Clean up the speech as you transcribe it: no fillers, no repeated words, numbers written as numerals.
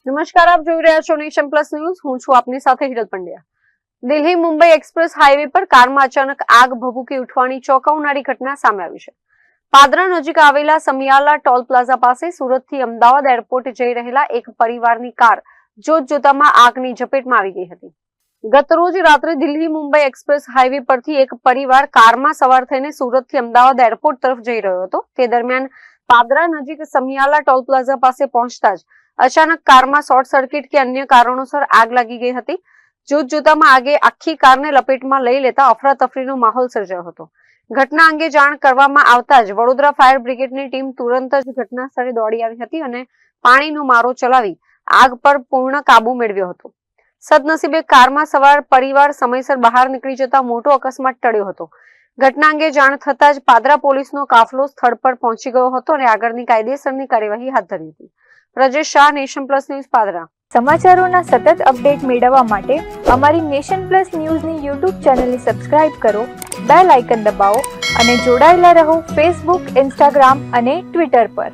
નમસ્કાર, આપ જોઈ રહ્યા છો નેશન પ્લસ ન્યૂઝ. હું છું આપની સાથે હિરલ પંડ્યા. દિલ્હી મુંબઈ એક્સપ્રેસ હાઈવે પર કારમાં અચાનક આગ ભભૂકી ઉઠવાની ચોંકાવનારી ઘટના સામે આવી છે. પાદરા નજીક આવેલા સમિયાલા ટોલ પ્લાઝા પાસે સુરતથી અમદાવાદ એરપોર્ટ જઈ રહેલા એક પરિવારની કાર જોતજોતામાં આગની ઝપેટમાં આવી ગઈ હતી. ગતરોજ રાત્રે દિલ્હી મુંબઈ એક્સપ્રેસ હાઈવે પરથી એક પરિવાર કારમાં સવાર થઈને સુરતથી અમદાવાદ એરપોર્ટ તરફ જઈ રહ્યો હતો. તે દરમિયાન પાદરા નજીક સમિયાલા ટોલ પ્લાઝા પાસે પહોંચતા જ અચાનક કારમાં શોર્ટ સર્કિટ કે અન્ય કારણોસર આગ લાગી ગઈ હતી. જોતજોતામાં આગે આખી કારને લપેટમાં લઈ લેતા અફરાતફરીનો માહોલ સર્જાયો હતો. ઘટના અંગે જાણ કરવામાં આવતા જ વડોદરા ફાયર બ્રિગેડની ટીમ તુરંત જ ઘટના સ્થળે દોડી આવી હતી અને પાણીનો મારો ચલાવી આગ પર પૂર્ણ કાબુ મેળવ્યો હતો. સદનસીબે કારમાં સવાર પરિવાર સમયસર બહાર નીકળી જતા મોટો અકસ્માત ટળ્યો હતો. ઘટના અંગે જાણ થતાં જ પાદરા પોલીસનો કાફલો સ્થળ પર પહોંચી ગયો હતો અને આગળની કાયદેસરની કાર્યવાહી હાથ ધરી હતી. Prajesh Shah, nation plus news, Padra. સમાચારોના સતત અપડેટ મેળવવા માટે અમારી નેશન પ્લસ ન્યૂઝની યુટ્યુબ ચેનલને સબસ્ક્રાઇબ કરો, બેલ આઇકન દબાવો અને જોડાયેલા રહો ફેસબુક, ઇન્સ્ટાગ્રામ અને ટ્વિટર પર.